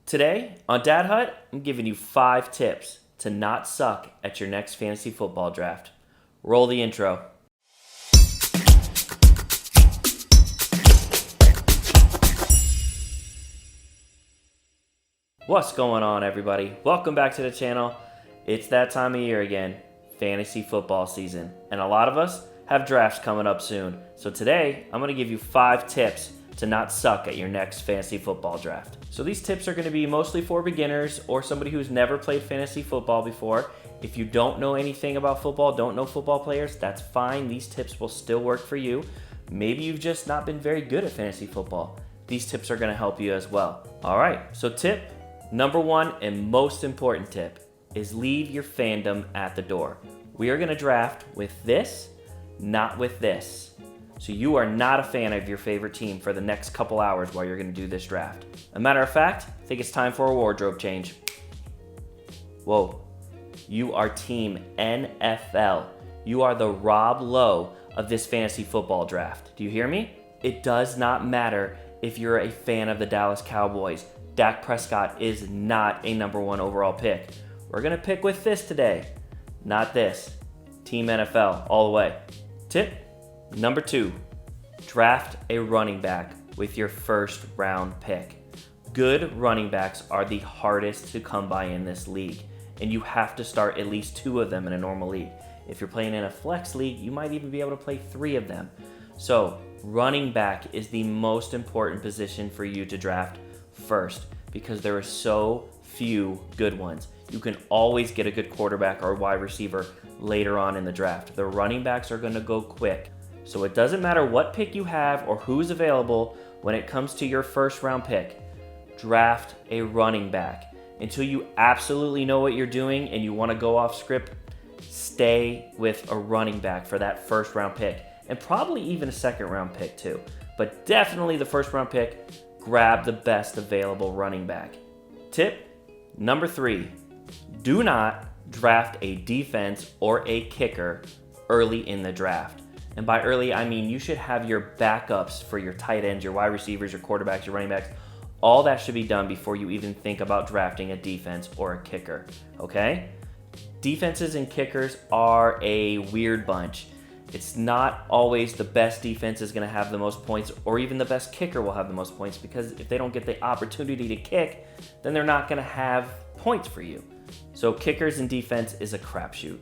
Today on Dad Hut, I'm giving you 5 tips to not suck at your next fantasy football draft. Roll the intro. What's going on, everybody? Welcome back to the channel. It's that time of year again, fantasy football season, and a lot of us have drafts coming up soon. So today, I'm going to give you 5 tips to not suck at your next fantasy football draft. So these tips are going to be mostly for beginners or somebody who's never played fantasy football before. If you don't know anything about football, don't know football players, that's fine. These tips will still work for you. Maybe you've just not been very good at fantasy football. These tips are going to help you as well. All right, so tip number 1 and most important tip is leave your fandom at the door. We are going to draft with this, not with this. So you are not a fan of your favorite team for the next couple hours while you're going to do this draft. A matter of fact, I think it's time for a wardrobe change. Whoa, you are team NFL. You are the Rob Lowe of this fantasy football draft. Do you hear me? It does not matter if you're a fan of the Dallas Cowboys. Dak Prescott is not a number 1 overall pick. We're going to pick with this today, not this. Team NFL all the way. Tip number 2, draft a running back with your first round pick. Good running backs are the hardest to come by in this league, and you have to start at least 2 of them in a normal league. If you're playing in a flex league, you might even be able to play 3 of them. So running back is the most important position for you to draft first because there are so few good ones. You can always get a good quarterback or wide receiver later on in the draft. The running backs are going to go quick. So it doesn't matter what pick you have or who's available when it comes to your first round pick. Draft a running back. Until you absolutely know what you're doing and you want to go off script, stay with a running back for that first round pick. And probably even a second round pick too. But definitely the first round pick, grab the best available running back. Tip number 3, do not draft a defense or a kicker early in the draft. And by early, I mean you should have your backups for your tight ends, your wide receivers, your quarterbacks, your running backs. All that should be done before you even think about drafting a defense or a kicker, okay? Defenses and kickers are a weird bunch. It's not always the best defense is going to have the most points or even the best kicker will have the most points because if they don't get the opportunity to kick, then they're not going to have points for you. So kickers and defense is a crapshoot.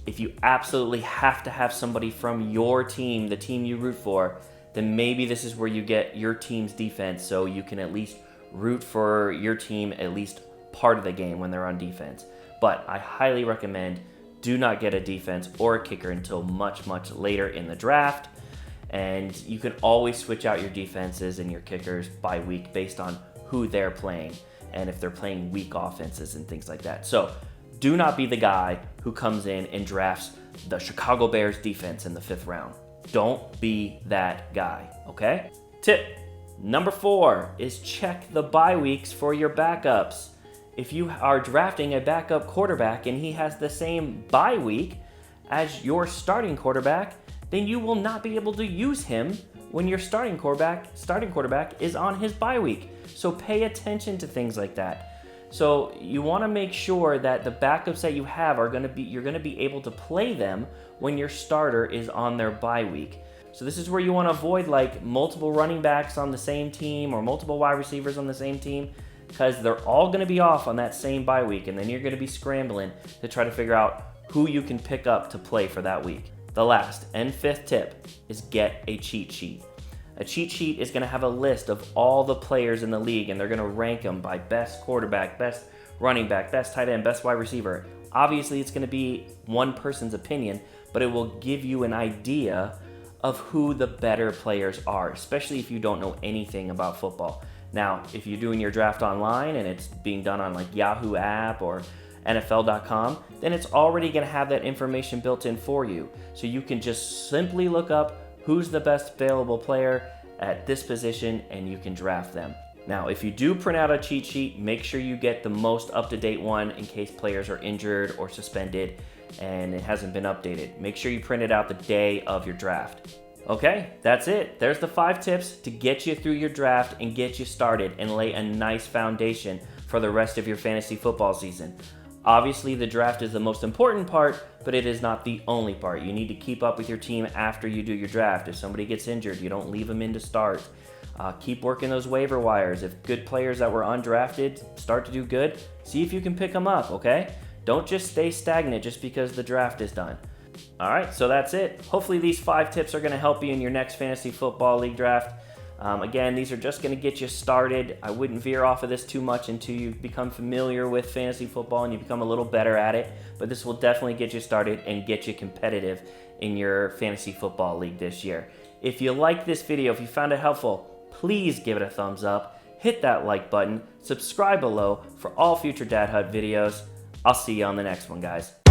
If you absolutely have to have somebody from your team, the team you root for, then maybe this is where you get your team's defense so you can at least root for your team at least part of the game when they're on defense. But I highly recommend do not get a defense or a kicker until much, much later in the draft. And you can always switch out your defenses and your kickers by week based on who they're playing and if they're playing weak offenses and things like that. So do not be the guy who comes in and drafts the Chicago Bears defense in the 5th round. Don't be that guy, okay? Tip number 4 is check the bye weeks for your backups. If you are drafting a backup quarterback and he has the same bye week as your starting quarterback, then you will not be able to use him when your starting quarterback is on his bye week. So pay attention to things like that. So you want to make sure that the backups that you have you're going to be able to play them when your starter is on their bye week. So this is where you want to avoid like multiple running backs on the same team or multiple wide receivers on the same team because they're all going to be off on that same bye week and then you're going to be scrambling to try to figure out who you can pick up to play for that week. The last and 5th tip is get a cheat sheet. A cheat sheet is going to have a list of all the players in the league and they're going to rank them by best quarterback, best running back, best tight end, best wide receiver. Obviously, it's going to be one person's opinion, but it will give you an idea of who the better players are, especially if you don't know anything about football. Now, if you're doing your draft online and it's being done on like Yahoo app or NFL.com, then it's already going to have that information built in for you. So you can just simply look up who's the best available player at this position and you can draft them. Now, if you do print out a cheat sheet, make sure you get the most up-to-date one in case players are injured or suspended and it hasn't been updated. Make sure you print it out the day of your draft. Okay, that's it. There's the 5 tips to get you through your draft and get you started and lay a nice foundation for the rest of your fantasy football season. Obviously, the draft is the most important part, but it is not the only part. You need to keep up with your team after you do your draft. If somebody gets injured, you don't leave them in to start. Keep working those waiver wires. If good players that were undrafted start to do good, see if you can pick them up, okay? Don't just stay stagnant just because the draft is done. All right, so that's it. Hopefully these 5 tips are going to help you in your next fantasy football league draft. Again, these are just going to get you started. I wouldn't veer off of this too much until you become familiar with fantasy football and you become a little better at it. But this will definitely get you started and get you competitive in your fantasy football league this year. If you like this video, if you found it helpful, please give it a thumbs up. Hit that like button. Subscribe below for all future Dad Hut videos. I'll see you on the next one, guys.